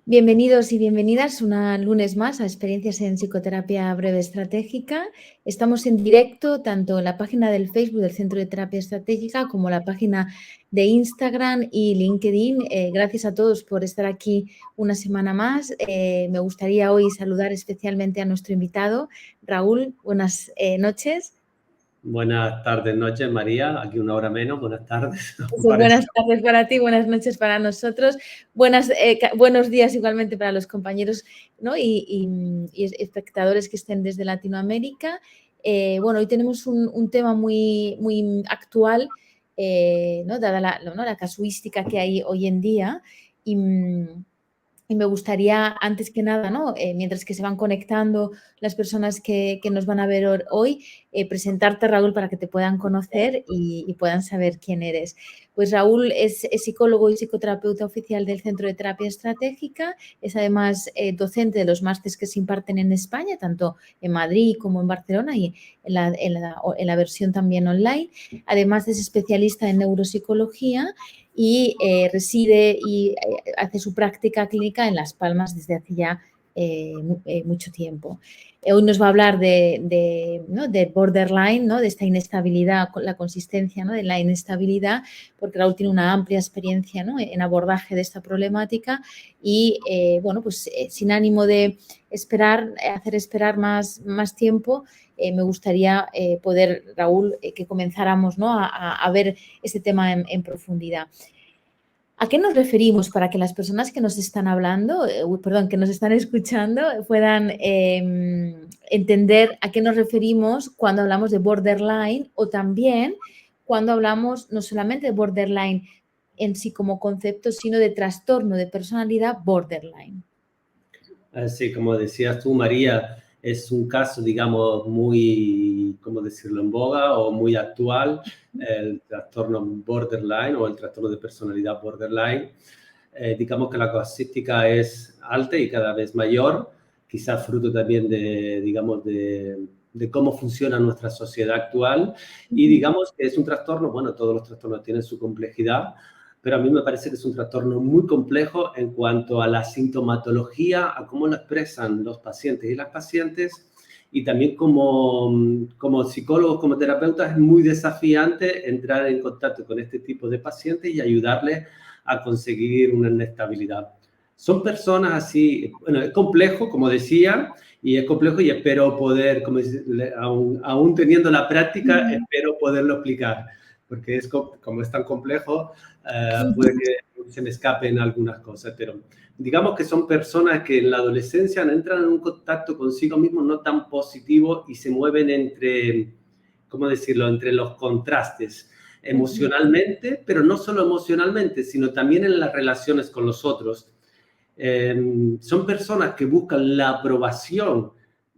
Bienvenidos y bienvenidas un lunes más a Experiencias en Psicoterapia Breve Estratégica. Estamos en directo tanto en la página del Facebook del Centro de Terapia Estratégica como la página de Instagram y LinkedIn. Gracias a todos por estar aquí una semana más. Me gustaría hoy saludar especialmente a nuestro invitado, Raúl. Buenas noches. Buenas tardes, noches, María. Aquí una hora menos. Buenas tardes. Buenas tardes para ti, buenas noches para nosotros, buenos días igualmente para los compañeros, ¿no? y espectadores que estén desde Latinoamérica. Bueno, hoy tenemos un tema muy, muy actual, ¿no? Dada la casuística que hay hoy en día. Y me gustaría, antes que nada, ¿no? Mientras que se van conectando las personas que nos van a ver hoy, presentarte, Raúl, para que te puedan conocer y puedan saber quién eres. Pues Raúl es psicólogo y psicoterapeuta oficial del Centro de Terapia Estratégica, es además docente de los másteres que se imparten en España, tanto en Madrid como en Barcelona y en la versión también online. Además es especialista en neuropsicología y reside y hace su práctica clínica en Las Palmas desde hace ya mucho tiempo. Hoy nos va a hablar ¿no? de borderline, ¿no? De esta inestabilidad, la consistencia, ¿no? De la inestabilidad, porque Raúl tiene una amplia experiencia, ¿no? En abordaje de esta problemática y, bueno, pues sin ánimo de hacer esperar más tiempo, me gustaría poder, Raúl, que comenzáramos, ¿no? a ver este tema en profundidad. ¿A qué nos referimos para que las personas que nos están hablando, que nos están escuchando, puedan entender a qué nos referimos cuando hablamos de borderline o también cuando hablamos no solamente de borderline en sí como concepto, sino de trastorno de personalidad borderline? Sí, como decías tú, María, es un caso, digamos, muy, ¿cómo decirlo?, en boga o muy actual, el trastorno borderline o el trastorno de personalidad borderline. Digamos que la casuística es alta y cada vez mayor, quizás fruto también de, digamos, de cómo funciona nuestra sociedad actual. Y digamos que es un trastorno, bueno, todos los trastornos tienen su complejidad, pero a mí me parece que es un trastorno muy complejo en cuanto a la sintomatología, a cómo lo expresan los pacientes y las pacientes, y también como psicólogos, como terapeutas, es muy desafiante entrar en contacto con este tipo de pacientes y ayudarles a conseguir una estabilidad. Son personas así, bueno, es complejo, como decía, y es complejo y espero poder, como dice, aún teniendo la práctica, espero poderlo explicar, porque como es tan complejo, puede que se me escapen algunas cosas, pero digamos que son personas que en la adolescencia entran en un contacto consigo mismos no tan positivo y se mueven entre, ¿cómo decirlo?, entre los contrastes emocionalmente, pero no solo emocionalmente, sino también en las relaciones con los otros. Son personas que buscan la aprobación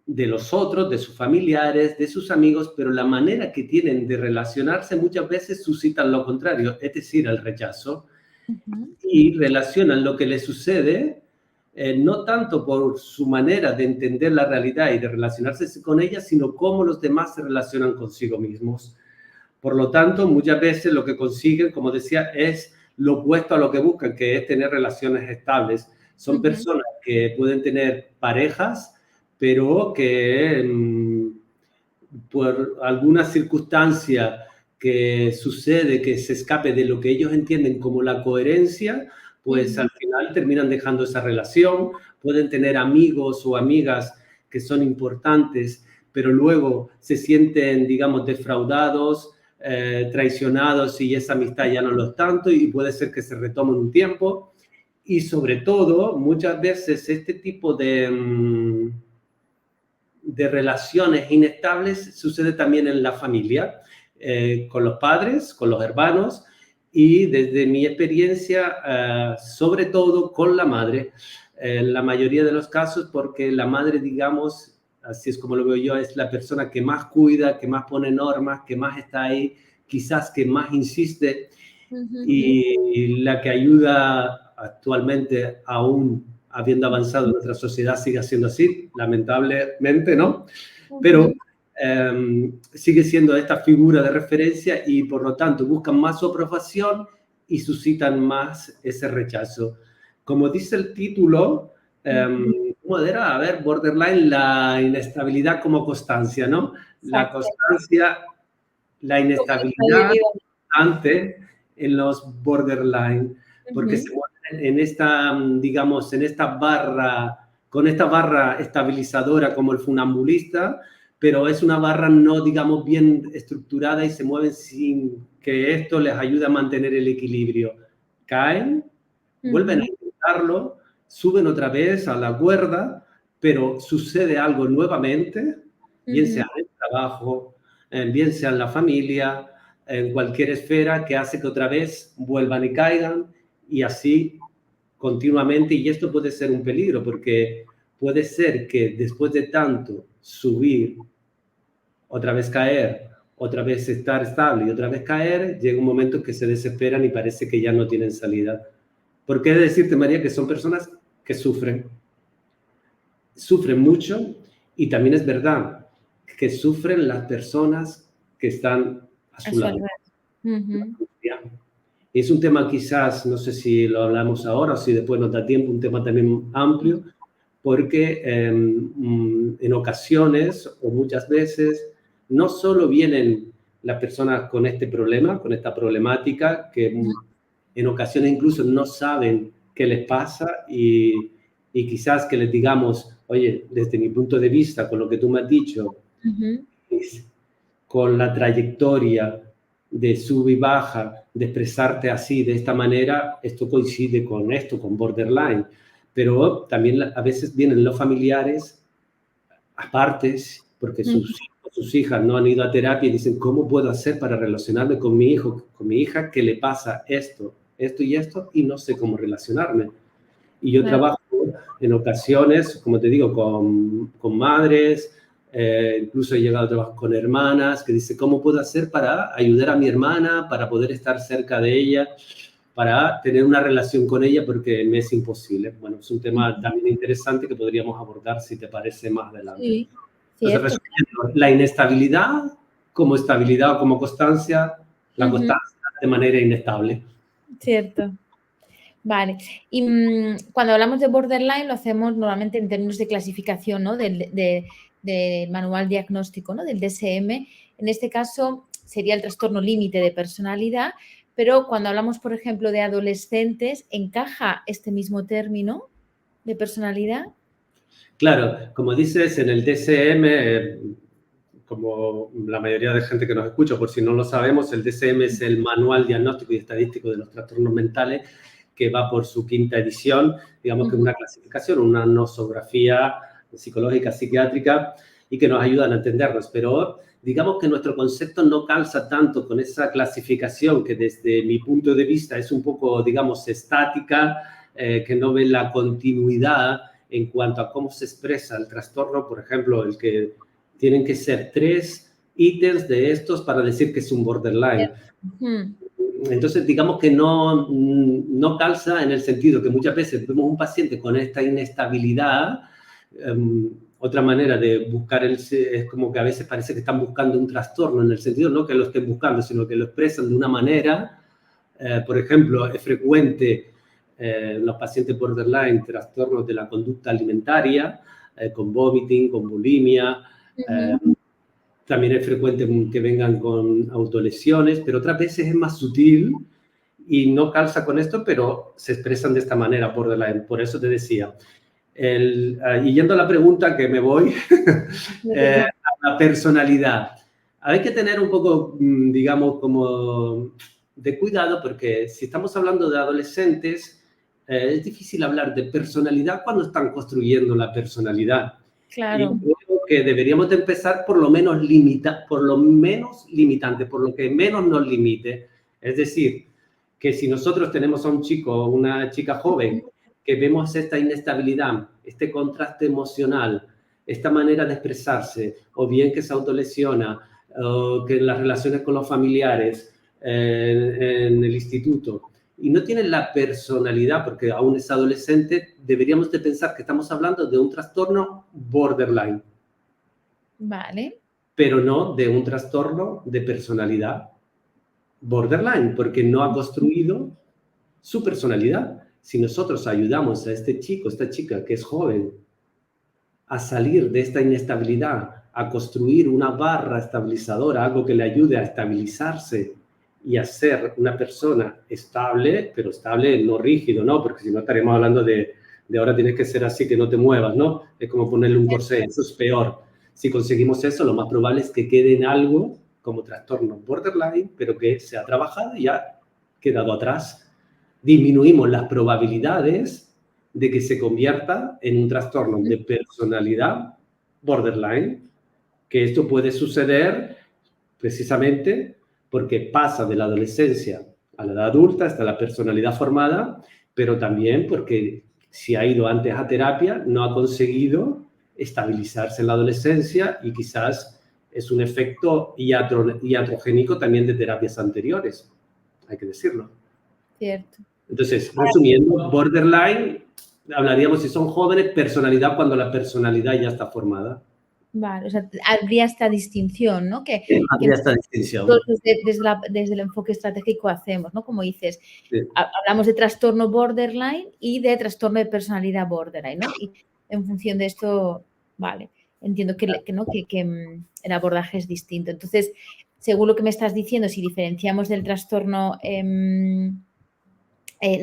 de los otros, de sus familiares, de sus amigos, pero la manera que tienen de relacionarse muchas veces suscitan lo contrario, es decir, el rechazo, y relacionan lo que les sucede no tanto por su manera de entender la realidad y de relacionarse con ella, sino cómo los demás se relacionan consigo mismos. Por lo tanto, muchas veces lo que consiguen, como decía, es lo opuesto a lo que buscan, que es tener relaciones estables. Son personas que pueden tener parejas, pero que por alguna circunstancia que sucede, que se escape de lo que ellos entienden como la coherencia, pues al final terminan dejando esa relación. Pueden tener amigos o amigas que son importantes, pero luego se sienten, digamos, defraudados, traicionados, y esa amistad ya no lo es tanto y puede ser que se retome un tiempo. Y sobre todo, muchas veces este tipo de relaciones inestables sucede también en la familia, con los padres, con los hermanos y desde mi experiencia, sobre todo con la madre, en la mayoría de los casos, porque la madre, digamos, así es como lo veo yo, es la persona que más cuida, que más pone normas, que más está ahí, quizás que más insiste y la que ayuda actualmente, aún habiendo avanzado nuestra sociedad, sigue siendo así, lamentablemente, ¿no? Pero sigue siendo esta figura de referencia y por lo tanto buscan más su aprobación y suscitan más ese rechazo. como dice el título, ¿cómo era? A ver, borderline, la inestabilidad como constancia, ¿no? La Exacto. constancia, la Como inestabilidad estabilidad. constante en los borderline, porque se mueven en esta, digamos, en esta barra, con esta barra estabilizadora como el funambulista, pero es una barra no, digamos, bien estructurada y se mueven sin que esto les ayude a mantener el equilibrio. Caen, vuelven a intentarlo, suben otra vez a la cuerda, pero sucede algo nuevamente, bien sea en el trabajo, bien sea en la familia, en cualquier esfera, que hace que otra vez vuelvan y caigan, y así continuamente. Y esto puede ser un peligro, porque puede ser que después de tanto subir, otra vez caer, otra vez estar estable y otra vez caer, llega un momento que se desesperan y parece que ya no tienen salida. ¿Por qué decirte, María, que son personas que sufren mucho? Y también es verdad que sufren las personas que están a A su su lado. alrededor. Es un tema quizás, no sé si lo hablamos ahora o si después nos da tiempo, un tema también amplio, porque en ocasiones o muchas veces no solo vienen las personas con este problema, con esta problemática, que en ocasiones incluso no saben qué les pasa y quizás que les digamos, oye, desde mi punto de vista, con lo que tú me has dicho, con la trayectoria de sub y baja, de expresarte así, de esta manera, esto coincide con esto, con borderline. Pero también a veces vienen los familiares aparte, porque sus hijos, sus hijas no han ido a terapia y dicen, ¿cómo puedo hacer para relacionarme con mi hijo, con mi hija, que le pasa esto, esto y esto, y no sé cómo relacionarme? Y yo Claro. trabajo en ocasiones, como te digo, con madres, incluso he llegado a trabajar con hermanas, que dice, ¿cómo puedo hacer para ayudar a mi hermana, para poder estar cerca de ella, para tener una relación con ella, porque me es imposible? Bueno, es un tema también interesante que podríamos abordar, si te parece, más adelante. Sí, Entonces, cierto. resumiendo, la inestabilidad como estabilidad o como constancia, la constancia de manera inestable. Cierto. Vale. Y cuando hablamos de borderline lo hacemos normalmente en términos de clasificación, ¿no? Del manual diagnóstico, ¿no? Del DSM. En este caso sería el trastorno límite de personalidad, pero cuando hablamos, por ejemplo, de adolescentes, ¿encaja este mismo término de personalidad? Claro, como dices, en el DSM, como la mayoría de gente que nos escucha, por si no lo sabemos, el DSM es el Manual Diagnóstico y Estadístico de los Trastornos Mentales, que va por su quinta edición, digamos que es una clasificación, una nosografía psicológica, psiquiátrica, y que nos ayudan a entendernos. Pero digamos que nuestro concepto no calza tanto con esa clasificación que desde mi punto de vista es un poco, digamos, estática, que no ve la continuidad en cuanto a cómo se expresa el trastorno. Por ejemplo, el que tienen que ser 3 ítems de estos para decir que es un borderline. Entonces, digamos que no calza en el sentido que muchas veces vemos un paciente con esta inestabilidad. Otra manera de buscar es como que a veces parece que están buscando un trastorno, en el sentido no que lo estén buscando, sino que lo expresan de una manera. Por ejemplo, es frecuente los pacientes borderline trastornos de la conducta alimentaria, con vomiting, con bulimia. También es frecuente que vengan con autolesiones, pero otras veces es más sutil y no calza con esto, pero se expresan de esta manera, por eso te decía. Y yendo a la pregunta que me voy, a la personalidad. Hay que tener un poco, digamos, como de cuidado, porque si estamos hablando de adolescentes, es difícil hablar de personalidad cuando están construyendo la personalidad. Y Claro. creo que deberíamos de empezar por lo menos limitante, por lo que menos nos limite. Es decir, que si nosotros tenemos a un chico o una chica joven que vemos esta inestabilidad, este contraste emocional, esta manera de expresarse, o bien que se autolesiona, o que en las relaciones con los familiares, en el instituto, y no tienen la personalidad, porque aún es adolescente, deberíamos de pensar que estamos hablando de un trastorno borderline. Vale. Pero no de un trastorno de personalidad borderline, porque no ha construido su personalidad. si nosotros ayudamos a este chico, esta chica que es joven, a salir de esta inestabilidad, a construir una barra estabilizadora, algo que le ayude a estabilizarse y a ser una persona estable, pero estable no rígido, ¿no? Porque si no estaríamos hablando de ahora tienes que ser así, que no te muevas, ¿no? Es como ponerle un corsé, eso es peor. Si conseguimos eso, lo más probable es que quede en algo como trastorno borderline, pero que se ha trabajado y ha quedado atrás. Disminuimos las probabilidades de que se convierta en un trastorno de personalidad borderline, que esto puede suceder precisamente porque pasa de la adolescencia a la edad adulta, hasta la personalidad formada, pero también porque si ha ido antes a terapia, no ha conseguido estabilizarse en la adolescencia y quizás es un efecto iatrogénico también de terapias anteriores, hay que decirlo. Cierto. Entonces, resumiendo, borderline, hablaríamos si son jóvenes, personalidad cuando la personalidad ya está formada. Vale, o sea, habría esta distinción, ¿no? Habría esta distinción. Desde el enfoque estratégico hacemos, ¿no? Como dices, Sí. hablamos de trastorno borderline y de trastorno de personalidad borderline, ¿no? Y en función de esto, vale, entiendo que el abordaje es distinto. Entonces, según lo que me estás diciendo, si diferenciamos del trastorno,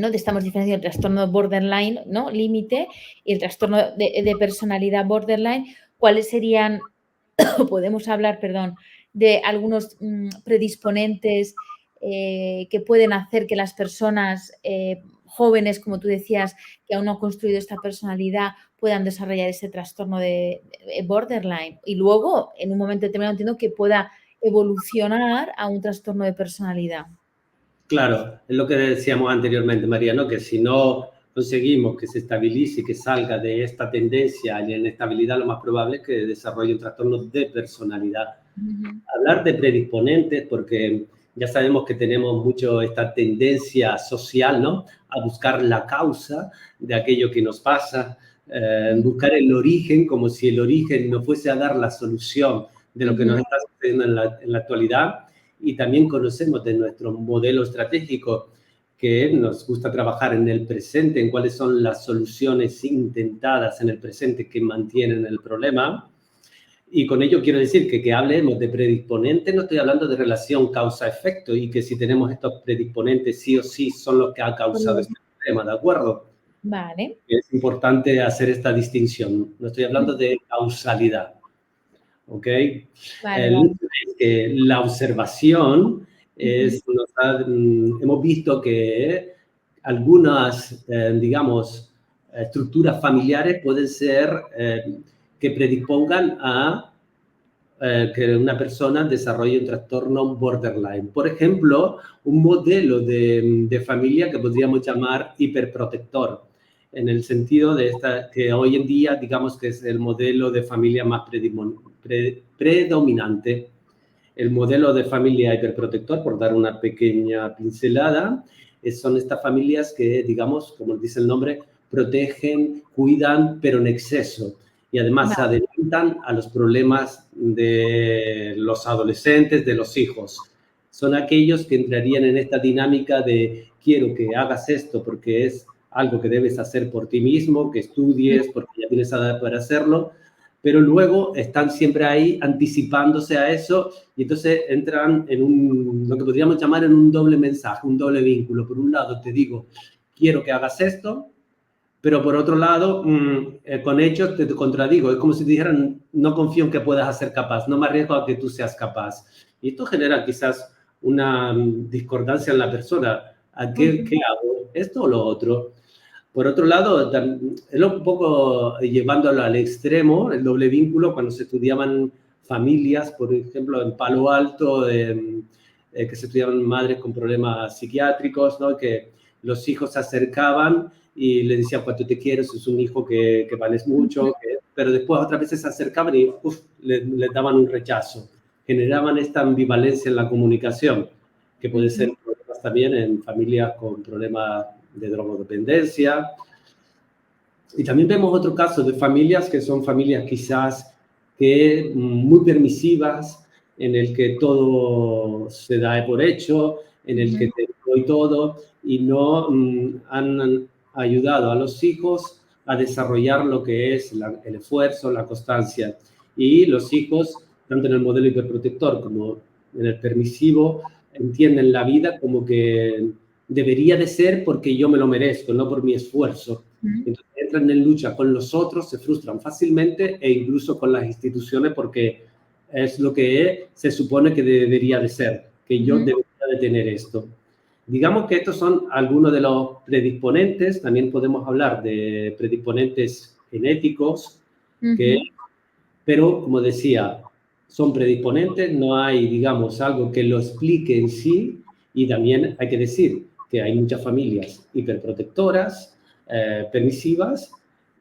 ¿no? Estamos diferenciando el trastorno borderline, ¿no? Límite, y el trastorno de personalidad borderline, ¿cuáles serían, podemos hablar, perdón, de algunos predisponentes que pueden hacer que las personas jóvenes, como tú decías, que aún no han construido esta personalidad, puedan desarrollar ese trastorno de borderline? Y luego, en un momento determinado, entiendo que pueda evolucionar a un trastorno de personalidad. Claro, es lo que decíamos anteriormente, María, ¿no? Que si no conseguimos que se estabilice y que salga de esta tendencia a la inestabilidad, lo más probable es que desarrolle un trastorno de personalidad. Hablar de predisponentes, porque ya sabemos que tenemos mucho esta tendencia social, ¿no? A buscar la causa de aquello que nos pasa, buscar el origen, como si el origen nos fuese a dar la solución de lo que nos está sucediendo en la actualidad. Y también conocemos de nuestro modelo estratégico que nos gusta trabajar en el presente, en cuáles son las soluciones intentadas en el presente que mantienen el problema. Y con ello quiero decir que hablemos de predisponentes, no estoy hablando de relación causa-efecto y que si tenemos estos predisponentes sí o sí son los que han causado este problema, ¿de acuerdo? Vale. Es importante hacer esta distinción. No estoy hablando de causalidad. ¿Ok? Vale. La observación hemos visto que algunas, digamos, estructuras familiares pueden ser que predispongan a que una persona desarrolle un trastorno borderline. Por ejemplo, un modelo de familia que podríamos llamar hiperprotector, en el sentido de que hoy en día, digamos que es el modelo de familia más predominante. El modelo de familia hiperprotector, por dar una pequeña pincelada, son estas familias que, digamos, como dice el nombre, protegen, cuidan, pero en exceso. Y además se adelantan a los problemas de los adolescentes, de los hijos. Son aquellos que entrarían en esta dinámica de quiero que hagas esto porque es algo que debes hacer por ti mismo, que estudies porque ya tienes edad para hacerlo, pero luego están siempre ahí anticipándose a eso y entonces entran en lo que podríamos llamar en un doble mensaje, un doble vínculo. Por un lado te digo, quiero que hagas esto, pero por otro lado, con hechos te contradigo. Es como si te dijeran, no confío en que puedas ser capaz, no me arriesgo a que tú seas capaz. Y esto genera quizás una discordancia en la persona. ¿Qué hago? ¿Esto o lo otro? Por otro lado, es un poco llevándolo al extremo, el doble vínculo, cuando se estudiaban familias, por ejemplo, en Palo Alto, que se estudiaban madres con problemas psiquiátricos, ¿no? Que los hijos se acercaban y le decían cuánto te quiero, es un hijo que vales mucho, pero después otras veces se acercaban y le daban un rechazo. Generaban esta ambivalencia en la comunicación, que puede ser problemas también en familias con problemas de drogodependencia. Y también vemos otro caso de familias que son familias quizás que muy permisivas, en el que todo se da por hecho, en el que te doy todo y no han ha ayudado a los hijos a desarrollar lo que es el esfuerzo, la constancia. Y los hijos, tanto en el modelo hiperprotector como en el permisivo, entienden la vida como que debería de ser porque yo me lo merezco, no por mi esfuerzo. Entonces entran en lucha con los otros, se frustran fácilmente e incluso con las instituciones porque es lo que se supone que debería de ser, que yo debería de tener esto. Digamos que estos son algunos de los predisponentes. También podemos hablar de predisponentes genéticos, pero como decía, son predisponentes, no hay, digamos, algo que lo explique en sí. Y también hay que decir que hay muchas familias hiperprotectoras, permisivas,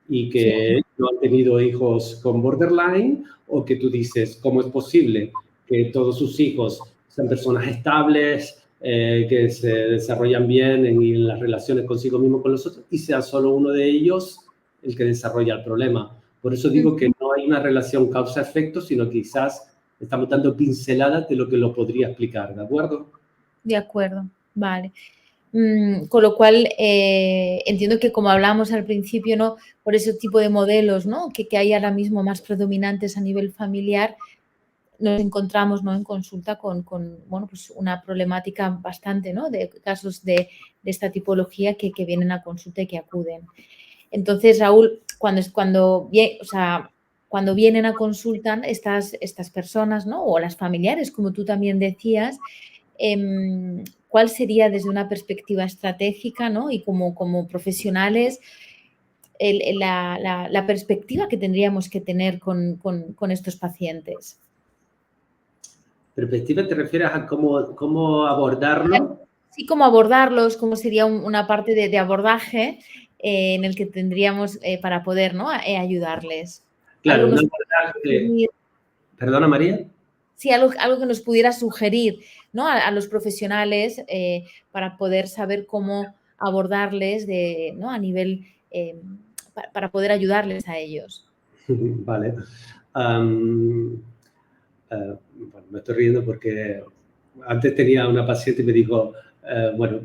y que no han tenido hijos con borderline, o que tú dices, ¿cómo es posible que todos sus hijos sean personas estables, que se desarrollan bien en las relaciones consigo mismo con los otros, y sea solo uno de ellos el que desarrolla el problema? Por eso digo que no hay una relación causa-efecto, sino quizás estamos dando pinceladas de lo que lo podría explicar, ¿de acuerdo? De acuerdo, vale. Con lo cual, entiendo que como hablábamos al principio, ¿no? Por ese tipo de modelos, ¿no? Que hay ahora mismo más predominantes a nivel familiar, nos encontramos, ¿no? En consulta con bueno, pues una problemática bastante, ¿no? De casos de esta tipología que vienen a consulta y que acuden. Entonces, Raúl, cuando vienen a consulta estas personas, ¿no? O las familiares, como tú también decías, ¿cuál sería desde una perspectiva estratégica, ¿no? Y como profesionales, la perspectiva que tendríamos que tener con estos pacientes? ¿Perspectiva te refieres a cómo abordarlo? Sí, cómo abordarlos, cómo sería una parte de abordaje en el que tendríamos para poder, ¿no? ayudarles. Claro, Algo un nos abordaje. sugerir, ¿Perdona, María? sí, algo que nos pudiera sugerir, ¿no? A los profesionales para poder saber cómo abordarles ¿no? A nivel para poder ayudarles a ellos. Vale. Bueno, me estoy riendo porque antes tenía una paciente y me dijo, bueno,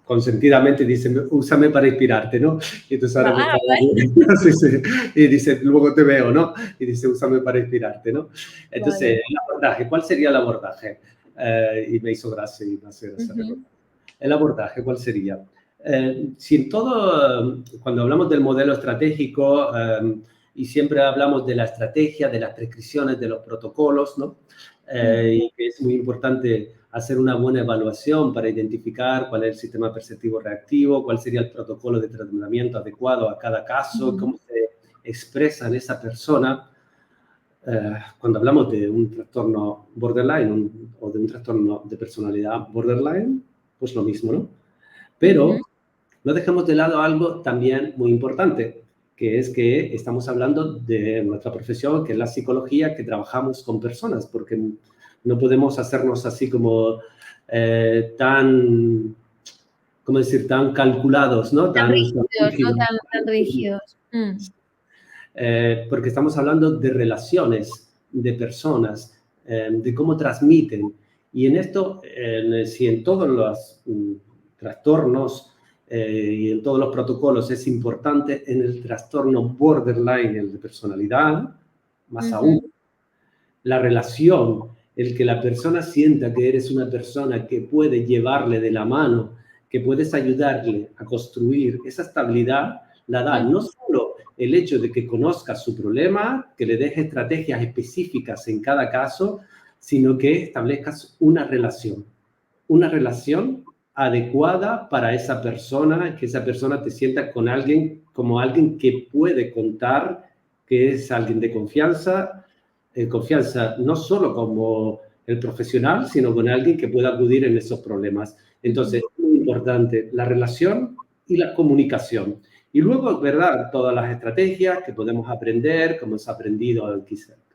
consentidamente dice, úsame para inspirarte, ¿no? Y entonces ahora me está... Vale. Sí, sí. Y dice, luego te veo, ¿no? Y dice, úsame para inspirarte, ¿no? Entonces, Vale. el abordaje, ¿cuál sería el abordaje? Y me hizo gracia y me hace gracia recordar. El abordaje, ¿cuál sería? Si en todo, cuando hablamos del modelo estratégico, y siempre hablamos de la estrategia, de las prescripciones, de los protocolos, ¿no? Y que es muy importante hacer una buena evaluación para identificar cuál es el sistema perceptivo reactivo, cuál sería el protocolo de tratamiento adecuado a cada caso, cómo se expresa en esa persona. Cuando hablamos de un trastorno borderline o de un trastorno de personalidad borderline, pues lo mismo, ¿no? Pero no dejemos de lado algo también muy importante, que es que estamos hablando de nuestra profesión, que es la psicología, que trabajamos con personas, porque no podemos hacernos así como tan, ¿cómo decir?, tan calculados, ¿no? Tan Tan rígidos, ¿no? Tan rígidos. porque estamos hablando de relaciones, de personas, de cómo transmiten. Y en esto, si en todos los trastornos y en todos los protocolos es importante, en el trastorno borderline, el de personalidad, más aún, la relación, el que la persona sienta que eres una persona que puede llevarle de la mano, que puedes ayudarle a construir esa estabilidad, la da no solo el hecho de que conozcas su problema, que le deje estrategias específicas en cada caso, sino que establezcas una relación adecuada para esa persona, que esa persona te sienta con alguien, como alguien que puede contar, que es alguien de confianza no solo como el profesional, sino con alguien que pueda acudir en esos problemas. Entonces, es muy importante la relación y la comunicación. Y luego, ¿verdad? Todas las estrategias que podemos aprender, como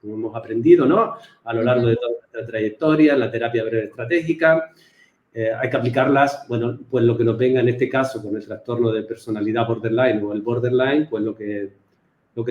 hemos aprendido, ¿no? A lo largo de toda nuestra trayectoria, la terapia breve estratégica. Hay que aplicarlas, bueno, pues lo que nos venga en este caso con el trastorno de personalidad borderline o el borderline, pues lo que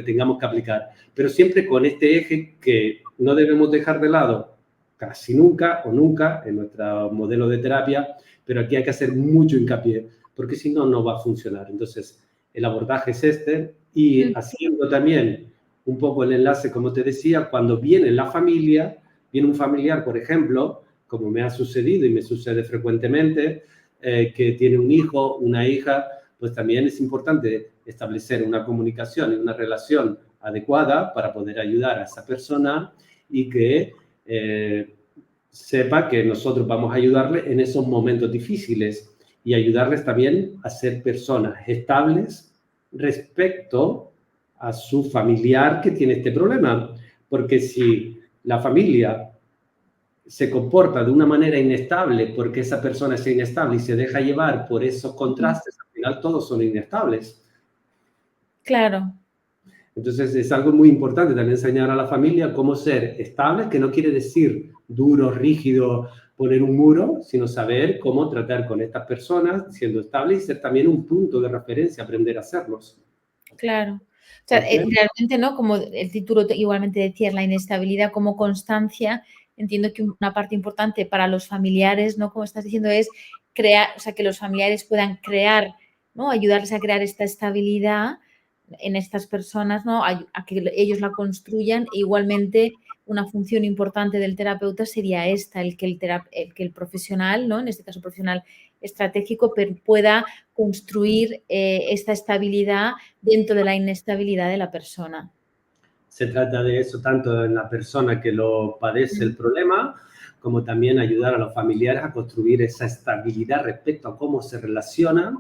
tengamos que aplicar. Pero siempre con este eje que no debemos dejar de lado casi nunca o nunca en nuestro modelo de terapia, pero aquí hay que hacer mucho hincapié, porque si no, no va a funcionar. Entonces, el abordaje es este y haciendo también un poco el enlace, como te decía, cuando viene la familia, viene un familiar, por ejemplo, como me ha sucedido y me sucede frecuentemente, que tiene un hijo, una hija, pues también es importante establecer una comunicación y una relación adecuada para poder ayudar a esa persona y que sepa que nosotros vamos a ayudarle en esos momentos difíciles y ayudarles también a ser personas estables respecto a su familiar que tiene este problema. Porque si la familia se comporta de una manera inestable porque esa persona es inestable y se deja llevar por esos contrastes, al final todos son inestables. Claro. Entonces es algo muy importante también enseñar a la familia cómo ser estable, que no quiere decir duro, rígido, poner un muro, sino saber cómo tratar con estas personas siendo estable y ser también un punto de referencia, aprender a hacerlos. Claro. O sea, ¿Okay? realmente, ¿no? Como el título igualmente decía, la inestabilidad como constancia, entiendo que una parte importante para los familiares, ¿no? Como estás diciendo, es crear, o sea, que los familiares puedan crear, ¿no? Ayudarles a crear esta estabilidad en estas personas, ¿no? A que ellos la construyan. E igualmente, una función importante del terapeuta sería esta, el que el profesional, ¿no? En este caso profesional estratégico, pueda construir esta estabilidad dentro de la inestabilidad de la persona. Se trata de eso tanto en la persona que lo padece el problema, como también ayudar a los familiares a construir esa estabilidad respecto a cómo se relacionan,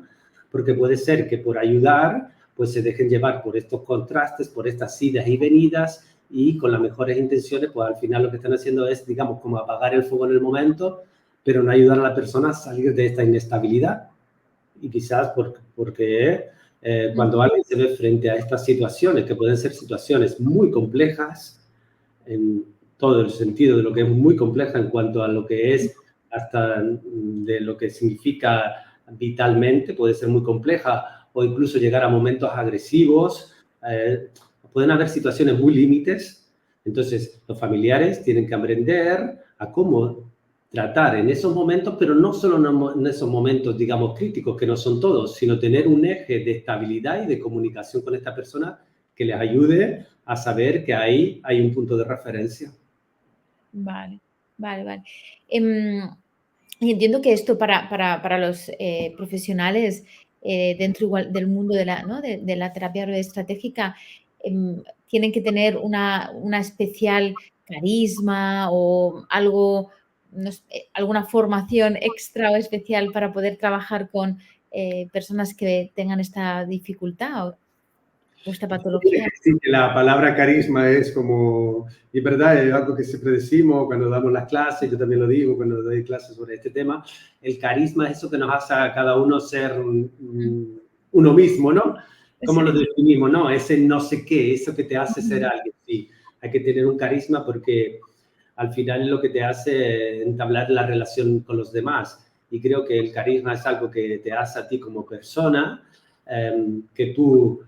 porque puede ser que por ayudar, pues se dejen llevar por estos contrastes, por estas idas y venidas, y con las mejores intenciones, pues al final lo que están haciendo es, digamos, como apagar el fuego en el momento, pero no ayudar a la persona a salir de esta inestabilidad. Y quizás porque cuando alguien se ve frente a estas situaciones, que pueden ser situaciones muy complejas, en todo el sentido de lo que es muy compleja en cuanto a lo que es hasta de lo que significa vitalmente, puede ser muy compleja o incluso llegar a momentos agresivos. Pueden haber situaciones muy límites. Entonces, los familiares tienen que aprender a cómo tratar en esos momentos, pero no solo en esos momentos, digamos, críticos, que no son todos, sino tener un eje de estabilidad y de comunicación con esta persona que les ayude a saber que ahí hay un punto de referencia. Vale, vale, vale. Y entiendo que esto para los profesionales dentro igual del mundo de la, ¿no? de la terapia estratégica tienen que tener una especial carisma o algo, no sé, alguna formación extra o especial para poder trabajar con personas que tengan esta dificultad o esta patología. Sí, la palabra carisma es como, y es verdad, es algo que siempre decimos cuando damos las clases, yo también lo digo cuando doy clases sobre este tema, el carisma es eso que nos hace a cada uno ser uno mismo, ¿no? ¿Cómo lo Sí. definimos? No, ese no sé qué, eso que te hace ser alguien, sí. Hay que tener un carisma porque al final es lo que te hace entablar la relación con los demás. Y creo que el carisma es algo que te hace a ti como persona, que tú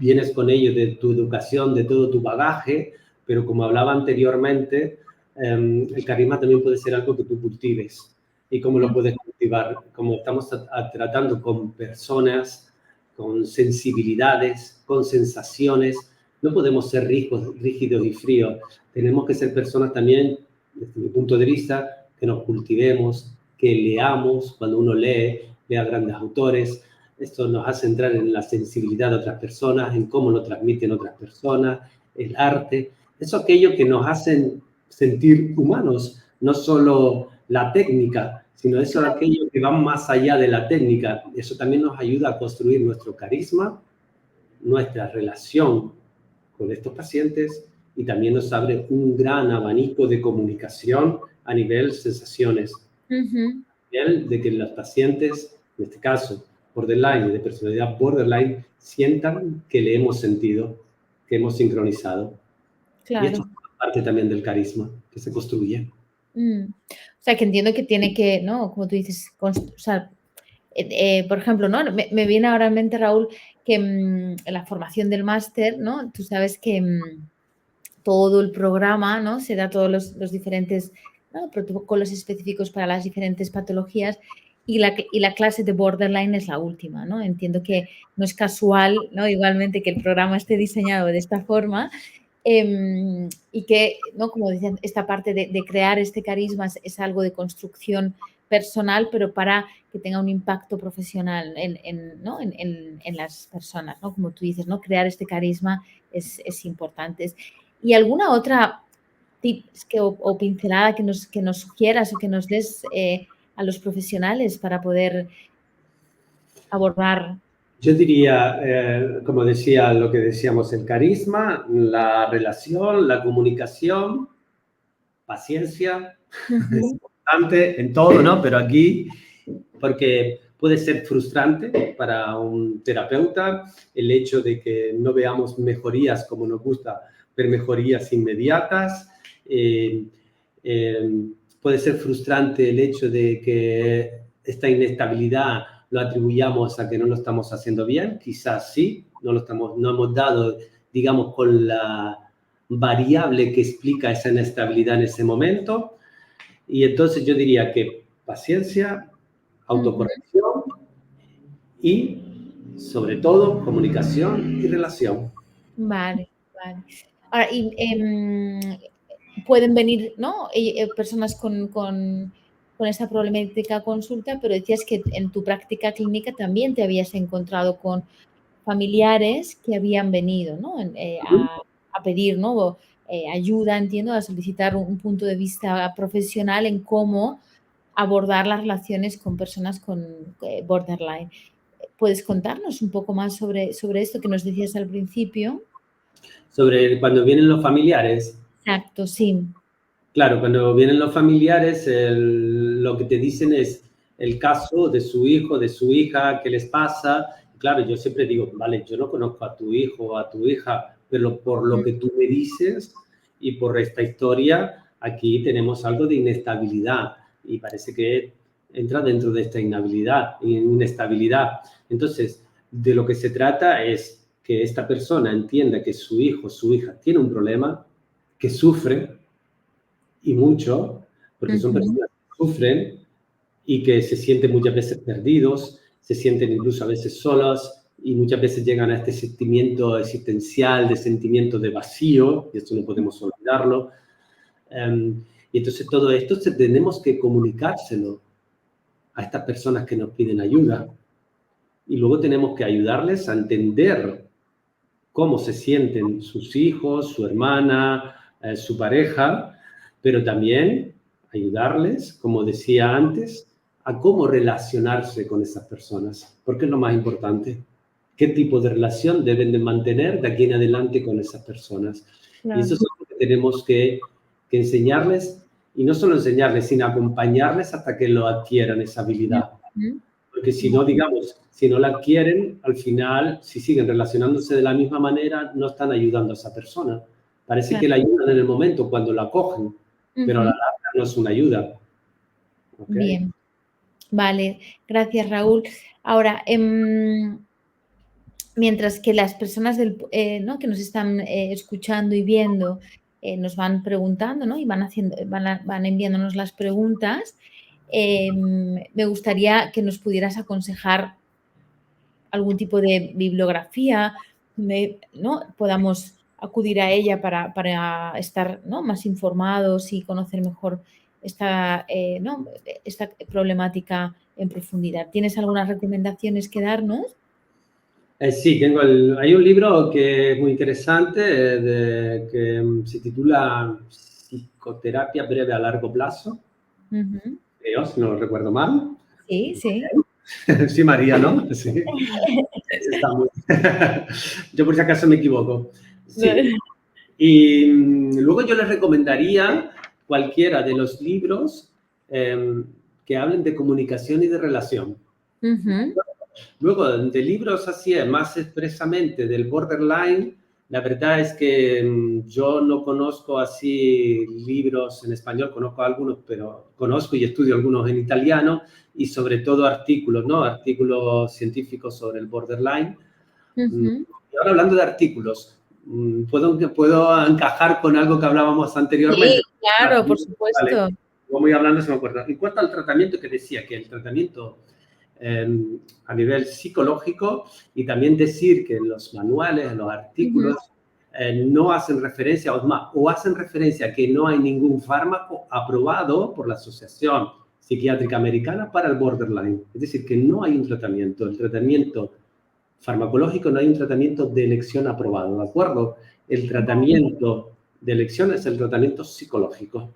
vienes con ello de tu educación, de todo tu bagaje, pero como hablaba anteriormente, el carisma también puede ser algo que tú cultives. ¿Y cómo lo puedes cultivar? Como estamos tratando con personas, con sensibilidades, con sensaciones, no podemos ser rígidos y fríos. Tenemos que ser personas también, desde mi punto de vista, que nos cultivemos, que leamos, cuando uno lee, lea grandes autores. Esto nos hace entrar en la sensibilidad de otras personas, en cómo lo transmiten otras personas, el arte. Eso es aquello que nos hacen sentir humanos, no solo la técnica, sino eso es aquello que va más allá de la técnica. Eso también nos ayuda a construir nuestro carisma, nuestra relación con estos pacientes y también nos abre un gran abanico de comunicación a nivel sensaciones. De que los pacientes, en este caso, borderline y de personalidad borderline, sientan que le hemos sentido, que hemos sincronizado. Y esto Claro. es parte también del carisma que se construye. O sea, que entiendo que tiene que, ¿no? Como tú dices, o sea, por ejemplo, ¿no? Me viene ahora en mente, Raúl, que en la formación del máster, ¿no? Tú sabes que todo el programa, ¿no? Se da todos los diferentes, ¿no? protocolos específicos para las diferentes patologías Y la clase de borderline es la última, ¿no? Entiendo que no es casual, ¿no? Igualmente que el programa esté diseñado de esta forma, y que, ¿no? Como decían, esta parte de crear este carisma es algo de construcción personal, pero para que tenga un impacto profesional ¿no? en las personas, ¿no? Como tú dices, ¿no? Crear este carisma es importante. ¿Y alguna otra tips o pincelada que nos sugieras o que nos des a los profesionales para poder abordar? Yo diría, como decía, lo que decíamos, el carisma, la relación, la comunicación, paciencia, es Ujú, importante en todo, ¿no? Pero aquí, porque puede ser frustrante para un terapeuta el hecho de que no veamos mejorías como nos gusta, ver mejorías inmediatas. Eh, eh, Puede ser frustrante el hecho de que esta inestabilidad lo atribuyamos a que no lo estamos haciendo bien, quizás sí, no hemos dado, digamos, con la variable que explica esa inestabilidad en ese momento. Y entonces yo diría que paciencia, ujú. autocorrección y, sobre todo, comunicación y relación. Vale, vale. Ahora, y, pueden venir, ¿no? Personas con esta problemática a consulta, pero decías que en tu práctica clínica también te habías encontrado con familiares que habían venido, ¿no? A pedir, ¿no? Ayuda, entiendo, a solicitar un punto de vista profesional en cómo abordar las relaciones con personas con borderline. ¿Puedes contarnos un poco más sobre esto que nos decías al principio? Sobre cuando vienen los familiares. Exacto, sí. Claro, cuando vienen los familiares, lo que te dicen es el caso de su hijo, de su hija, qué les pasa. Claro, yo siempre digo, vale, yo no conozco a tu hijo o a tu hija, pero por lo Mm, que tú me dices y por esta historia, aquí tenemos algo de inestabilidad y parece que entra dentro de esta inestabilidad. Entonces, de lo que se trata es que esta persona entienda que su hijo, su hija tiene un problema, que sufre y mucho, porque son ujú, personas que sufren y que se sienten muchas veces perdidos, se sienten incluso a veces solos y muchas veces llegan a este sentimiento existencial, de sentimiento de vacío, y esto no podemos olvidarlo. Y entonces todo esto tenemos que comunicárselo a estas personas que nos piden ayuda y luego tenemos que ayudarles a entender cómo se sienten sus hijos, su hermana, su pareja, pero también ayudarles, como decía antes, a cómo relacionarse con esas personas, porque es lo más importante. ¿Qué tipo de relación deben de mantener de aquí en adelante con esas personas? Y eso claro. es lo que tenemos que enseñarles, y no solo enseñarles, sino acompañarles hasta que lo adquieran esa habilidad. Ujú. Porque si no, digamos, si no la adquieren, al final, si siguen relacionándose de la misma manera, no están ayudando a esa persona. Parece que Claro. la ayudan en el momento cuando la cogen, pero a la Ujú. larga no es una ayuda. ¿Ok? Bien, vale. Gracias, Raúl. Ahora, mientras que las personas ¿no? que nos están escuchando y viendo nos van preguntando, ¿no? Y van enviándonos las preguntas, me gustaría que nos pudieras aconsejar algún tipo de bibliografía donde, ¿no? podamos acudir a ella para estar, ¿no? más informados y conocer mejor ¿no? esta problemática en profundidad. ¿Tienes algunas recomendaciones que darnos? Sí, hay un libro que es muy interesante, que se titula Psicoterapia breve a largo plazo, Ujú. creo, si no lo recuerdo mal. Sí, sí. Sí, María, ¿no? Sí. Está muy... Yo por si acaso me equivoco. Sí. Y luego yo les recomendaría cualquiera de los libros que hablen de comunicación y de relación. Ujú. Luego, de libros así, más expresamente del borderline, la verdad es que yo no conozco así libros en español, conozco algunos, pero conozco y estudio algunos en italiano y sobre todo artículos, ¿no? Artículos científicos sobre el borderline. Mm, Ujú. Y ahora hablando de artículos, puedo encajar con algo que hablábamos Sí, anteriormente. claro, por Vale. supuesto. vamos a ir hablando, se me acuerda. En cuanto al tratamiento que decía, que el tratamiento a nivel psicológico, y también decir que los manuales, los artículos, no hacen referencia, o hacen referencia a que no hay ningún fármaco aprobado por la Asociación Psiquiátrica Americana para el borderline. Es decir, que no hay un tratamiento. El tratamiento farmacológico no hay un tratamiento de elección aprobado, ¿de acuerdo? El tratamiento de elección es el tratamiento psicológico.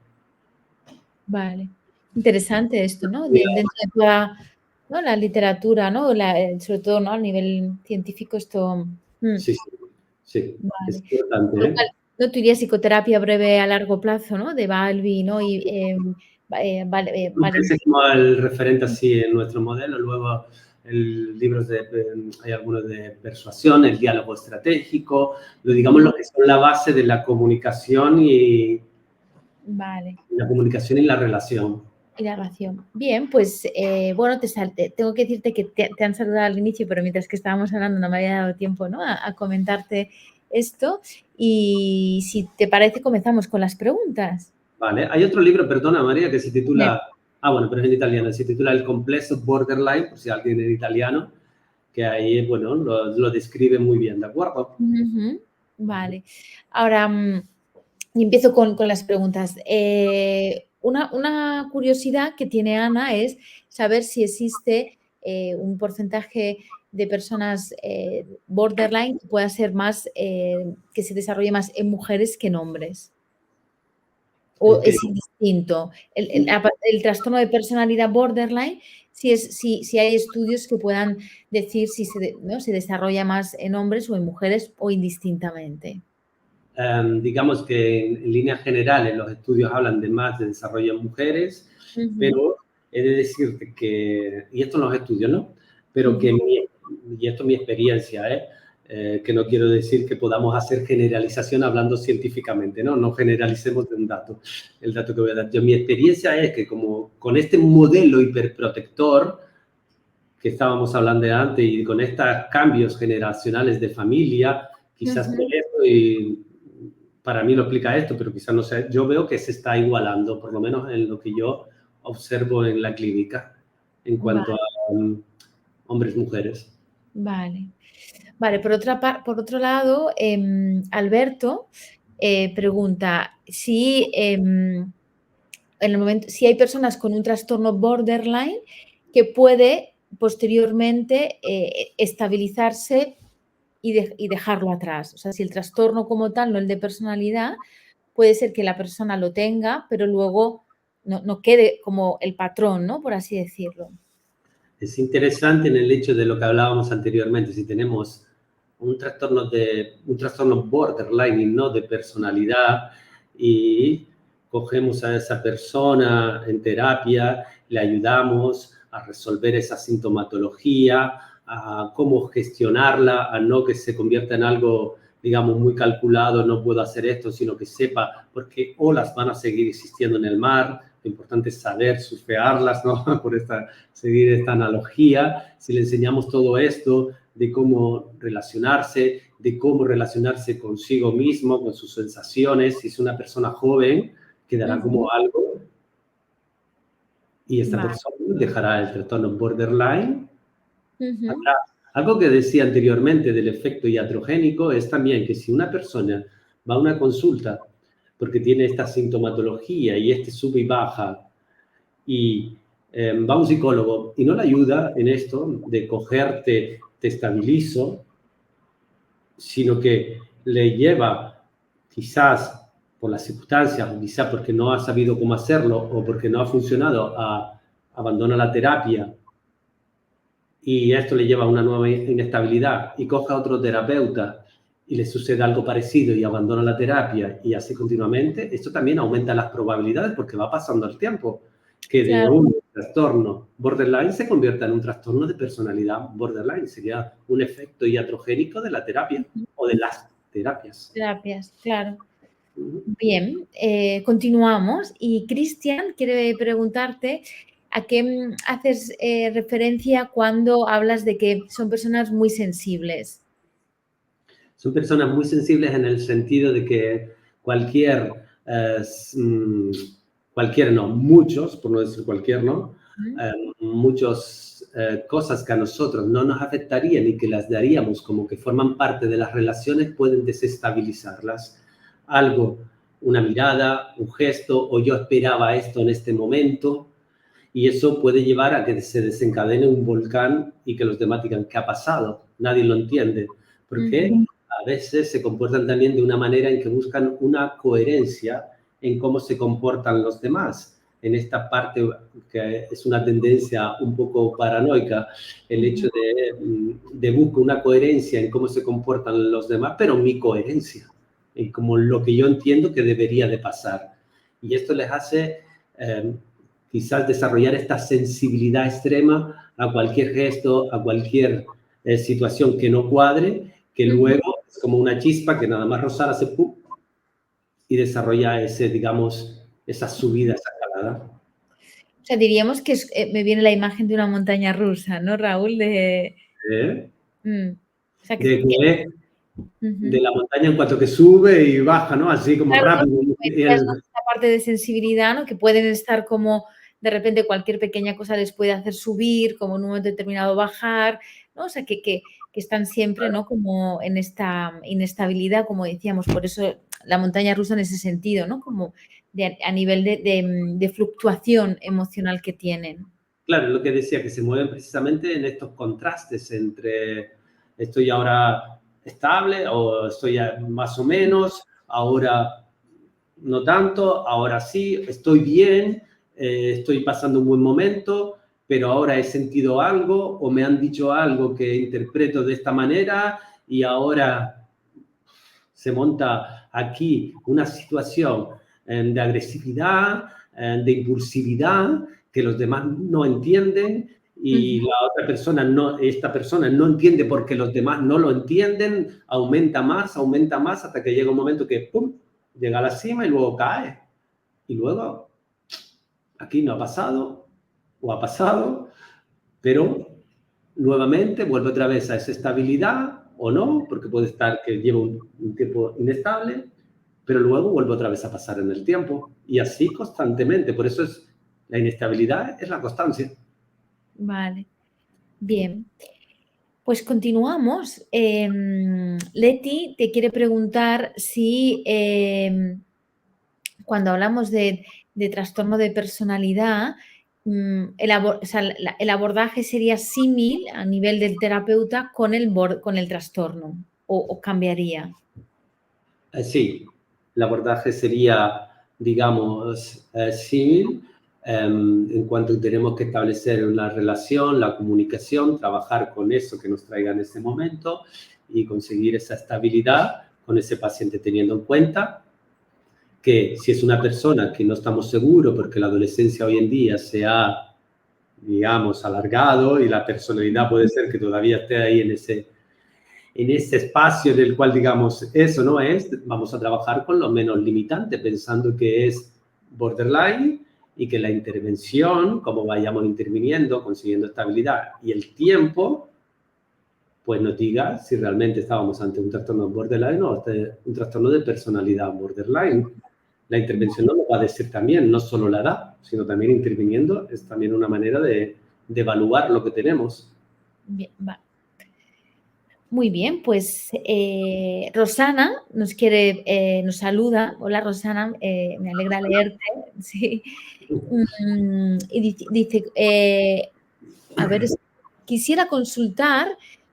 Vale. Interesante esto, ¿no? Dentro de toda, ¿no?, la literatura, ¿no? Sobre todo, ¿no?, a nivel científico esto... Sí, Vale. es importante, Con lo cual, ¿no?, tú dirías psicoterapia breve a largo plazo, ¿no? De Bowlby, ¿no? Y vale. Ese es como el referente así en nuestro modelo. Luego, libros hay algunos de persuasión, el diálogo estratégico, digamos lo que son la base de la comunicación y la comunicación y la relación. Y la relación. Bien, pues, bueno, tengo que decirte que te han saludado al inicio, pero mientras que estábamos hablando no me había dado tiempo, ¿no?, a comentarte esto. Y si te parece, comenzamos con las preguntas. Vale. Hay otro libro, perdona, María, que se titula... bueno, pero es en italiano. Se titula El complejo borderline, por si alguien es italiano, que ahí, bueno, lo describe muy bien, ¿de acuerdo? Vale. Ahora, empiezo con las preguntas. Una curiosidad que tiene Ana es saber si existe un porcentaje de personas borderline que pueda ser más, que se desarrolle más en mujeres que en hombres. ¿O es indistinto? El trastorno de personalidad borderline, si hay estudios que puedan decir si se desarrolla más en hombres o en mujeres o indistintamente. Digamos que en líneas generales los estudios hablan de más de desarrollo en mujeres, pero he de decirte que, y esto en los estudios, ¿no? Pero que, y esto es mi experiencia, que no quiero decir que podamos hacer generalización hablando científicamente, ¿no? No generalicemos de un dato. El dato que voy a dar yo, mi experiencia es que como con este modelo hiperprotector que estábamos hablando de antes y con estos cambios generacionales de familia, quizás por eso, y para mí lo explica esto, pero quizás no sé, yo veo que se está igualando, por lo menos en lo que yo observo en la clínica, en cuanto a hombres y mujeres. Vale, por otro lado, Alberto pregunta si en el momento, si hay personas con un trastorno borderline que puede posteriormente estabilizarse y dejarlo atrás. O sea, si el trastorno como tal, no el de personalidad, puede ser que la persona lo tenga, pero luego no quede como el patrón, ¿no?, por así decirlo. Es interesante en el hecho de lo que hablábamos anteriormente. Si tenemos un trastorno borderline y no de personalidad, y cogemos a esa persona en terapia, le ayudamos a resolver esa sintomatología, a cómo gestionarla, a no que se convierta en algo, digamos, muy calculado, no puedo hacer esto, sino que sepa, porque olas van a seguir existiendo en el mar. Lo importante es saber surfearlas, ¿no? Por seguir esta analogía. Si le enseñamos todo esto de cómo relacionarse consigo mismo, con sus sensaciones, si es una persona joven, quedará como algo, y esta persona dejará el trastorno borderline atrás. Algo que decía anteriormente del efecto iatrogénico es también que si una persona va a una consulta porque tiene esta sintomatología y sube y baja, y va a un psicólogo y no le ayuda en esto de cogerte, te estabilizo, sino que le lleva, quizás por las circunstancias, o quizás porque no ha sabido cómo hacerlo o porque no ha funcionado, abandona la terapia, y esto le lleva a una nueva inestabilidad, y coge a otro terapeuta y le sucede algo parecido y abandona la terapia, y así continuamente, esto también aumenta las probabilidades porque va pasando el tiempo, que de un trastorno borderline se convierta en un trastorno de personalidad borderline. Sería un efecto iatrogénico de la terapia o de las terapias. Terapias, claro. Bien, continuamos. Y Cristian quiere preguntarte a qué haces referencia cuando hablas de que son personas muy sensibles. Son personas muy sensibles en el sentido de que cualquier cualquiera no, muchos, por no decir cualquier, ¿no? Ujú. Muchas cosas que a nosotros no nos afectarían y que las daríamos como que forman parte de las relaciones pueden desestabilizarlas. Algo, una mirada, un gesto, o yo esperaba esto en este momento, y eso puede llevar a que se desencadene un volcán y que los demás digan, ¿qué ha pasado? Nadie lo entiende. Porque a veces se comportan también de una manera en que buscan una coherencia en cómo se comportan los demás. En esta parte que es una tendencia un poco paranoica, el hecho de buscar una coherencia en cómo se comportan los demás, pero mi coherencia, y como lo que yo entiendo que debería de pasar. Y esto les hace quizás desarrollar esta sensibilidad extrema a cualquier gesto, a cualquier situación que no cuadre, que luego es como una chispa que nada más rozar hace ¡pum! Y desarrolla ese, digamos, esa subida, esa escalada. O sea, diríamos que me viene la imagen de una montaña rusa, ¿no, Raúl? ¿Eh? O sea, De, que, de ujú. la montaña en cuanto que sube y baja, ¿no? Así como Claro, ¿no? rápido. Como decías, ¿no? Esta parte de sensibilidad, ¿no? Que pueden estar como de repente cualquier pequeña cosa les puede hacer subir, como en un momento determinado bajar, ¿no? O sea, que están siempre, ¿no? Como en esta inestabilidad, como decíamos, por eso la montaña rusa en ese sentido, ¿no? Como a nivel de fluctuación emocional que tienen. Claro, lo que decía, que se mueven precisamente en estos contrastes entre estoy ahora estable o estoy más o menos, ahora no tanto, ahora sí, estoy bien, estoy pasando un buen momento, pero ahora he sentido algo o me han dicho algo que interpreto de esta manera y ahora se monta aquí una situación de agresividad, de impulsividad, que los demás no entienden y la otra persona no, esta persona no entiende porque los demás no lo entienden, aumenta más hasta que llega un momento que ¡pum! Llega a la cima y luego cae. Y luego, aquí no ha pasado o ha pasado, pero nuevamente vuelve otra vez a esa estabilidad o no, porque puede estar que lleva un tiempo inestable, pero luego vuelve otra vez a pasar en el tiempo y así constantemente. Por eso es la inestabilidad, es la constancia. Vale, bien. Pues continuamos. Leti te quiere preguntar si cuando hablamos de trastorno de personalidad, o sea, el abordaje sería símil a nivel del terapeuta con el trastorno o cambiaría. Sí, el abordaje sería, digamos, símil en cuanto tenemos que establecer una relación, la comunicación, trabajar con eso que nos traiga en ese momento y conseguir esa estabilidad con ese paciente teniendo en cuenta que si es una persona que no estamos seguros porque la adolescencia hoy en día se ha, digamos, alargado y la personalidad puede ser que todavía esté ahí en ese espacio en el cual, digamos, eso no es, vamos a trabajar con lo menos limitante, pensando que es borderline y que la intervención, como vayamos interviniendo, consiguiendo estabilidad y el tiempo, pues nos diga si realmente estábamos ante un trastorno borderline o ante un trastorno de personalidad borderline. La intervención nos lo va a decir también, no solo la edad, sino también interviniendo, es también una manera de evaluar lo que tenemos. Bien, va. Muy bien, pues Rosana nos saluda. Hola Rosana, me alegra leerte. Sí. Y dice, a ver, quisiera consultar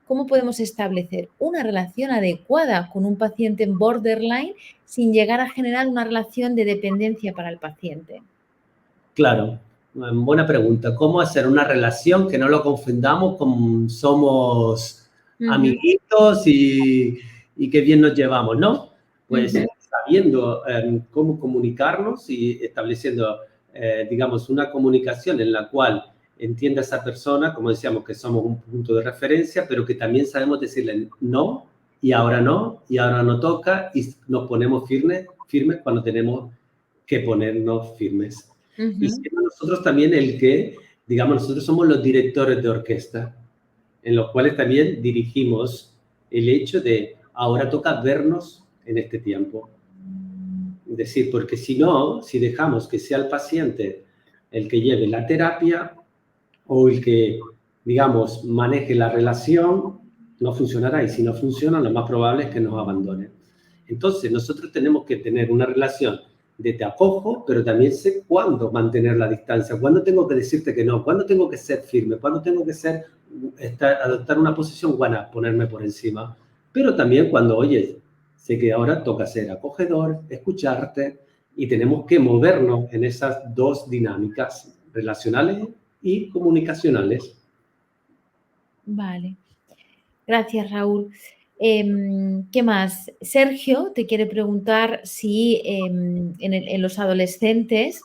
cómo podemos establecer una relación adecuada con un paciente en borderline sin llegar a generar una relación de dependencia para el paciente. Claro, buena pregunta. ¿Cómo hacer una relación que no lo confundamos con somos amiguitos y qué bien nos llevamos, ¿no? Pues sabiendo cómo comunicarnos y estableciendo, digamos, una comunicación en la cual entienda a esa persona, como decíamos, que somos un punto de referencia, pero que también sabemos decirle no y ahora no toca y nos ponemos firmes cuando tenemos que ponernos firmes. Y siendo nosotros también el que, digamos, nosotros somos los directores de orquesta, en los cuales también dirigimos el hecho de ahora toca vernos en este tiempo. Es decir, porque si no, si dejamos que sea el paciente el que lleve la terapia o el que, digamos, maneje la relación, no funcionará. Y si no funciona, lo más probable es que nos abandone. Entonces, nosotros tenemos que tener una relación de te acojo, pero también sé cuándo mantener la distancia, cuándo tengo que decirte que no, cuándo tengo que ser firme, cuándo tengo que adoptar una posición buena, ponerme por encima. Pero también cuando, oye, sé que ahora toca ser acogedor, escucharte, y tenemos que movernos en esas dos dinámicas relacionales y comunicacionales. Vale. Gracias, Raúl. ¿Qué más? Sergio te quiere preguntar si en los adolescentes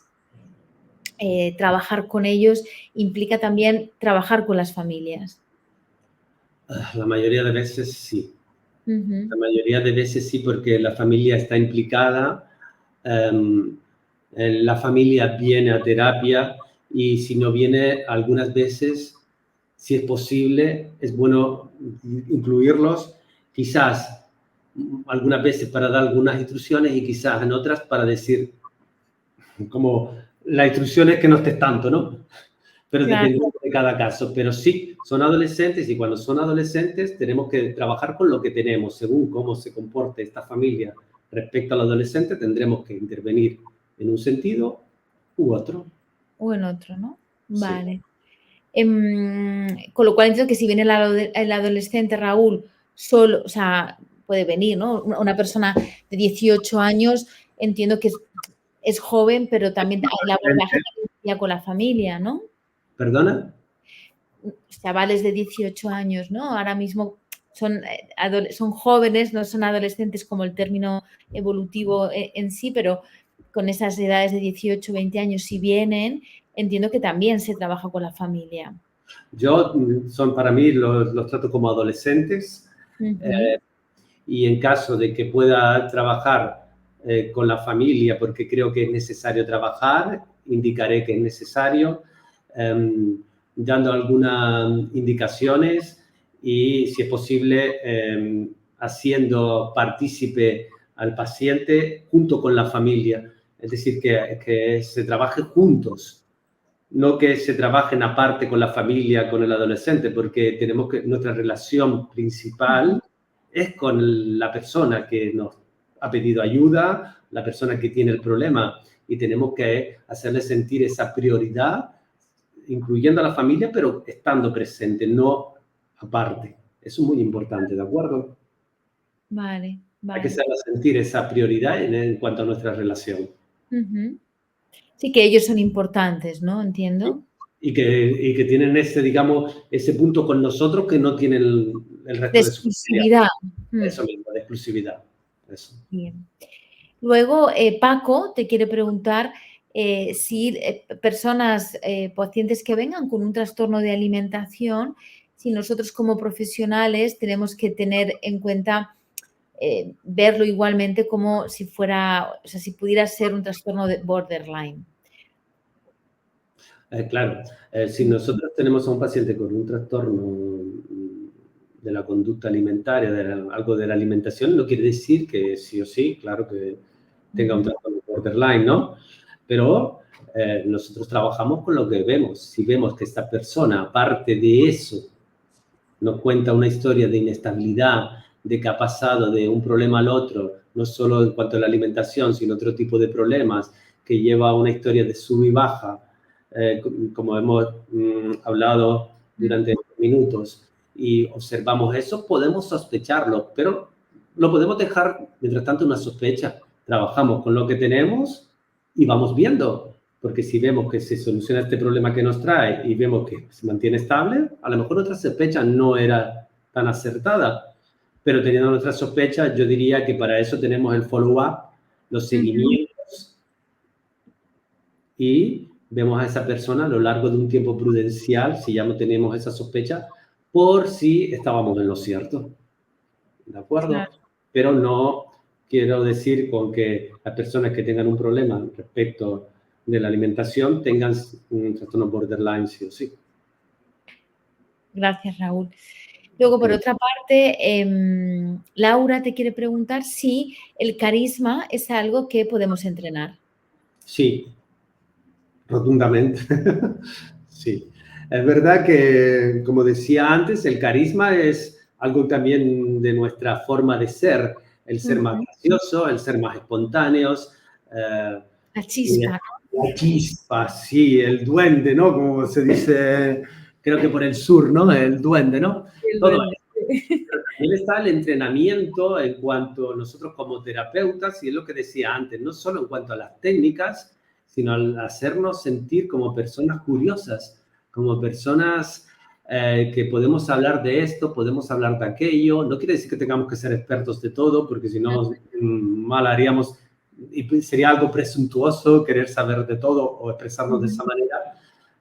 trabajar con ellos implica también trabajar con las familias. La mayoría de veces sí. Ujú. La mayoría de veces sí, porque la familia está implicada, la familia viene a terapia y si no viene, algunas veces, si es posible, es bueno incluirlos, quizás algunas veces para dar algunas instrucciones y quizás en otras para decir, como la instrucción es que no estés tanto, ¿no? Pero Claro. depende de cada caso. Pero sí, son adolescentes y cuando son adolescentes tenemos que trabajar con lo que tenemos. Según cómo se comporte esta familia respecto al adolescente, tendremos que intervenir en un sentido u otro. O en otro, ¿no? Sí. Vale. Con lo cual entiendo que si viene el adolescente, Raúl, solo, o sea, puede venir, ¿no? Una persona de 18 años, entiendo que es joven, pero también el abordaje también sería con la familia, ¿no? ¿Perdona? Chavales de 18 años, ¿no? Ahora mismo son jóvenes, no son adolescentes como el término evolutivo en sí, pero con esas edades de 18, 20 años, si vienen, entiendo que también se trabaja con la familia. Yo, son para mí, los trato como adolescentes. Ujú. Y en caso de que pueda trabajar con la familia, porque creo que es necesario trabajar, indicaré que es necesario, dando algunas indicaciones y, si es posible, haciendo partícipe al paciente junto con la familia. Es decir, que se trabaje juntos, no que se trabajen aparte con la familia, con el adolescente, porque tenemos que, nuestra relación principal es con la persona que nos ha pedido ayuda, la persona que tiene el problema, y tenemos que hacerle sentir esa prioridad, incluyendo a la familia, pero estando presente, no aparte. Eso es muy importante, ¿de acuerdo? Vale, Hay que vale. hacerle sentir esa prioridad en cuanto a nuestra relación. Ujú. Sí, que ellos son importantes, ¿no? Entiendo. Y que tienen ese, digamos, ese punto con nosotros que no tienen el De resto de su familia. exclusividad. Eso mismo, de exclusividad. Eso. Bien. Luego, Paco te quiere preguntar si personas, pacientes que vengan con un trastorno de alimentación, si nosotros como profesionales tenemos que tener en cuenta verlo igualmente como si fuera, o sea, si pudiera ser un trastorno de borderline. Claro, si nosotros tenemos a un paciente con un trastorno de la conducta alimentaria, algo de la alimentación, no quiere decir que sí o sí, claro que tenga un Ujú. trastorno borderline, ¿no? Pero nosotros trabajamos con lo que vemos. Si vemos que esta persona, aparte de eso, nos cuenta una historia de inestabilidad, de que ha pasado de un problema al otro, no solo en cuanto a la alimentación, sino otro tipo de problemas, que lleva a una historia de sub y baja, como hemos hablado durante minutos, y observamos eso, podemos sospecharlo, pero lo podemos dejar, mientras tanto, una sospecha. Trabajamos con lo que tenemos y vamos viendo. Porque si vemos que se soluciona este problema que nos trae y vemos que se mantiene estable, a lo mejor nuestra sospecha no era tan acertada. Pero teniendo nuestra sospecha, yo diría que para eso tenemos el follow-up, los Ujú. seguimientos, y vemos a esa persona a lo largo de un tiempo prudencial, si ya no tenemos esa sospecha, por si estábamos en lo cierto. ¿De acuerdo? Claro. Pero no quiero decir con que las personas que tengan un problema respecto de la alimentación tengan un trastorno borderline sí o sí. Gracias, Raúl. Luego, por otra parte, Laura te quiere preguntar si el carisma es algo que podemos entrenar. Sí, rotundamente. Sí. Es verdad que, como decía antes, el carisma es algo también de nuestra forma de ser, el ser más gracioso, el ser más espontáneos. La chispa, ¿no? La chispa, sí, el duende, ¿no? Como se dice, creo que por el sur, ¿no? El duende, ¿no? El Todo duende. pero también está el entrenamiento en cuanto a nosotros como terapeutas, y es lo que decía antes, no solo en cuanto a las técnicas, sino al hacernos sentir como personas curiosas, como personas que podemos hablar de esto, podemos hablar de aquello. No quiere decir que tengamos que ser expertos de todo, porque si no, mal haríamos y sería algo presuntuoso querer saber de todo o expresarnos de esa manera,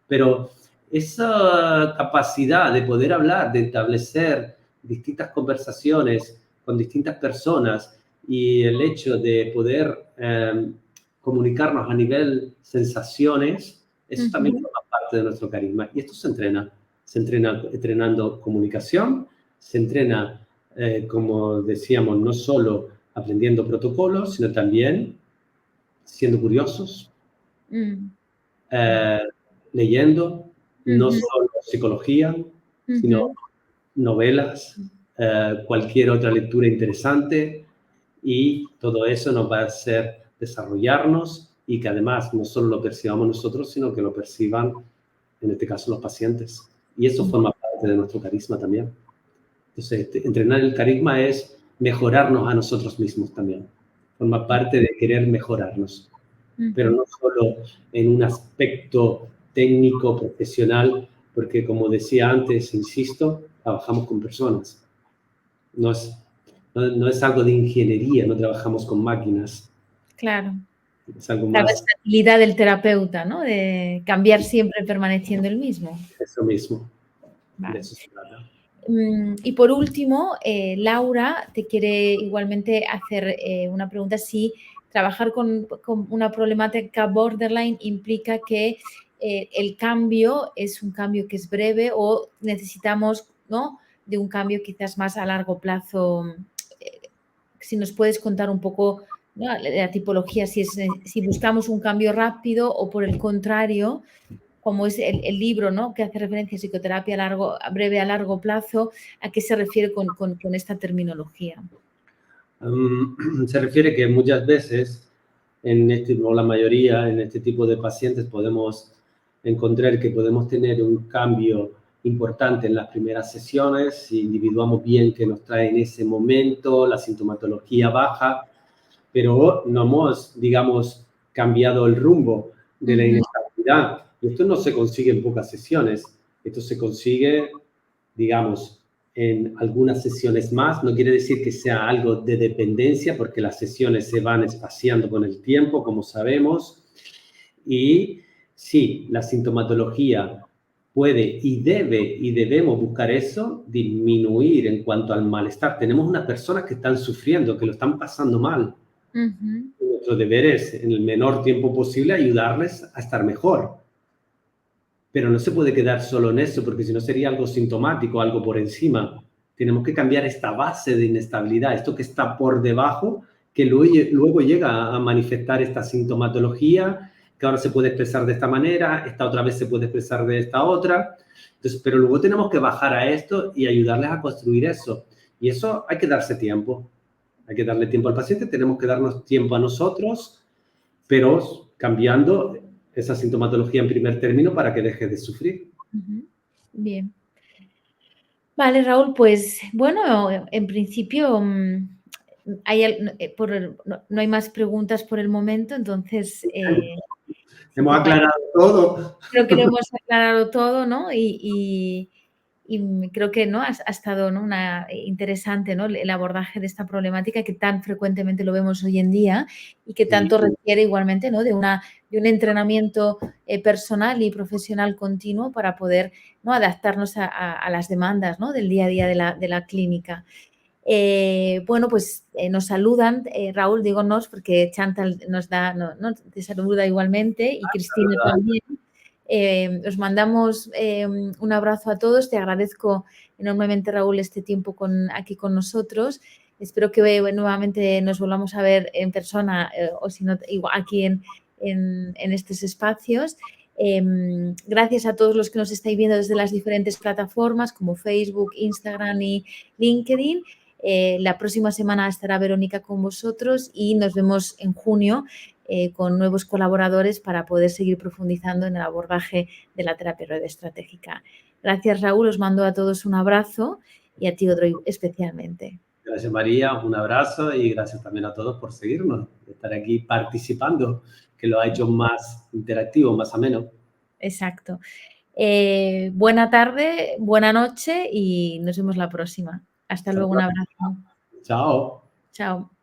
pero esa capacidad de poder hablar, de establecer distintas conversaciones con distintas personas y el hecho de poder comunicarnos a nivel sensaciones, eso también forma parte de nuestro carisma. Y esto se entrena entrenando comunicación, se entrena, como decíamos, no solo aprendiendo protocolos, sino también siendo curiosos, leyendo, no solo psicología, sino novelas, cualquier otra lectura interesante, y todo eso nos va a hacer desarrollarnos y que además no solo lo percibamos nosotros, sino que lo perciban, en este caso, los pacientes. Y eso forma parte de nuestro carisma también. Entonces, entrenar el carisma es mejorarnos a nosotros mismos también. Forma parte de querer mejorarnos, pero no solo en un aspecto técnico, profesional, porque como decía antes, insisto, trabajamos con personas. No es algo de ingeniería, no trabajamos con máquinas. Claro. Es algo La más. versatilidad del terapeuta, ¿no? De cambiar siempre permaneciendo el mismo. Eso mismo. Vale. De eso se trata. Y por último, Laura te quiere igualmente hacer una pregunta si trabajar con una problemática borderline implica que el cambio es un cambio que es breve o necesitamos, ¿no?, de un cambio quizás más a largo plazo. Si nos puedes contar un poco, ¿no?, la tipología, si buscamos un cambio rápido o por el contrario, como es el libro, ¿no?, que hace referencia a psicoterapia breve a largo plazo, ¿a qué se refiere con esta terminología? Se refiere que muchas veces, o la mayoría, en este tipo de pacientes podemos encontrar que podemos tener un cambio importante en las primeras sesiones, si individuamos bien qué nos trae en ese momento, la sintomatología baja, pero no hemos, digamos, cambiado el rumbo de la inestabilidad. Y esto no se consigue en pocas sesiones, esto se consigue, digamos, en algunas sesiones más. No quiere decir que sea algo de dependencia, porque las sesiones se van espaciando con el tiempo, como sabemos. Y sí, la sintomatología puede y debemos buscar eso, disminuir en cuanto al malestar. Tenemos unas personas que están sufriendo, que lo están pasando mal. Nuestro deber es, en el menor tiempo posible, ayudarles a estar mejor. Pero no se puede quedar solo en eso, porque si no sería algo sintomático, algo por encima. Tenemos que cambiar esta base de inestabilidad, esto que está por debajo, que luego llega a manifestar esta sintomatología, que ahora se puede expresar de esta manera, esta otra vez se puede expresar de esta otra. Entonces, pero luego tenemos que bajar a esto y ayudarles a construir eso. Y eso hay que darse tiempo. Hay que darle tiempo al paciente, tenemos que darnos tiempo a nosotros, pero cambiando esa sintomatología en primer término para que deje de sufrir. Bien. Vale, Raúl, pues bueno, en principio no hay más preguntas por el momento, entonces Hemos aclarado todo. creo que lo hemos aclarado todo, ¿no? Y creo que, ¿no?, ha estado, ¿no?, interesante, ¿no?, el abordaje de esta problemática que tan frecuentemente lo vemos hoy en día y que tanto requiere igualmente, ¿no?, de un entrenamiento personal y profesional continuo para poder, ¿no?, adaptarnos a las demandas, ¿no?, del día a día de la clínica. Bueno, pues nos saludan, Raúl, digo nos, porque Chantal te saluda igualmente y Cristina también. Os mandamos un abrazo a todos. Te agradezco enormemente, Raúl, este tiempo aquí con nosotros. Espero que nuevamente nos volvamos a ver en persona o si no, igual aquí en estos espacios. Gracias a todos los que nos estáis viendo desde las diferentes plataformas como Facebook, Instagram y LinkedIn. La próxima semana estará Verónica con vosotros y nos vemos en junio con nuevos colaboradores para poder seguir profundizando en el abordaje de la terapia estratégica. Gracias, Raúl. Os mando a todos un abrazo y a ti otro especialmente. Gracias, María. Un abrazo y gracias también a todos por seguirnos, estar aquí participando, que lo ha hecho más interactivo, más ameno. Exacto. Buena tarde, buena noche y nos vemos la próxima. Hasta luego, un abrazo. Chao. Chao.